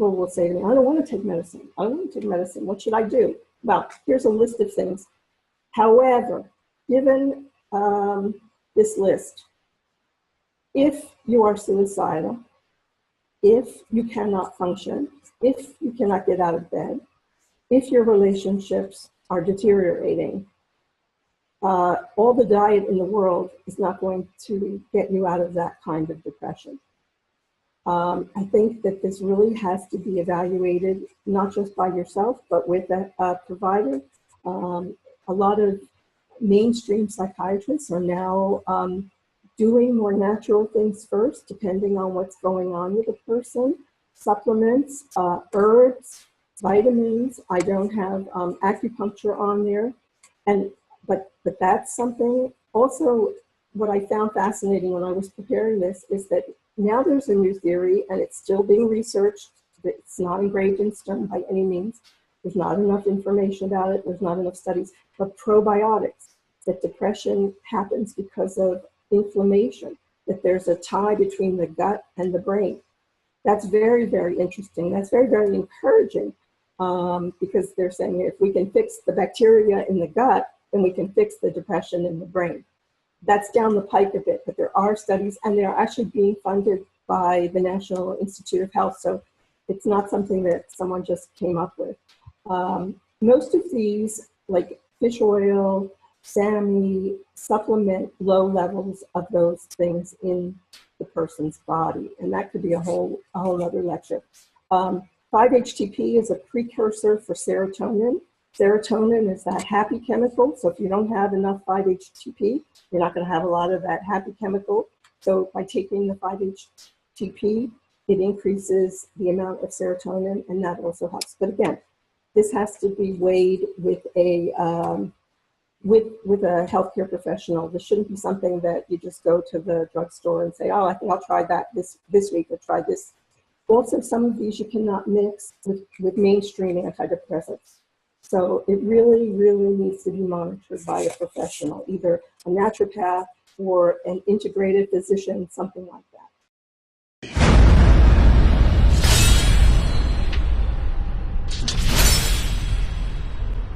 people will say to me, I don't want to take medicine. I don't want to take medicine. What should I do? Well, here's a list of things. However, given this list, if you are suicidal, if you cannot function, if you cannot get out of bed, if your relationships are deteriorating, all the diet in the world is not going to get you out of that kind of depression. I think that this really has to be evaluated, not just by yourself, but with a provider. A lot of mainstream psychiatrists are now doing more natural things first, depending on what's going on with a person. Supplements, herbs, vitamins. I don't have acupuncture on there, but that's something. Also, what I found fascinating when I was preparing this is that now there's a new theory, and it's still being researched. It's not engraved in stone by any means. There's not enough information about it. There's not enough studies. But probiotics, that depression happens because of inflammation, that there's a tie between the gut and the brain. That's very, very interesting. That's very, very encouraging because they're saying if we can fix the bacteria in the gut, then we can fix the depression in the brain. That's down the pike a bit, but there are studies, and they are actually being funded by the National Institute of Health, so it's not something that someone just came up with. Most of these, like fish oil, SAMe, supplement low levels of those things in the person's body, and that could be a whole other lecture. 5-HTP is a precursor for serotonin. Serotonin is that happy chemical, so if you don't have enough 5-HTP, you're not going to have a lot of that happy chemical. So by taking the 5-HTP, it increases the amount of serotonin, and that also helps. But again, this has to be weighed with a healthcare professional. This shouldn't be something that you just go to the drugstore and say, oh, I think I'll try that this week, or try this. Also, some of these you cannot mix with mainstream antidepressants. So it really, really needs to be monitored by a professional, either a naturopath or an integrated physician, something like that.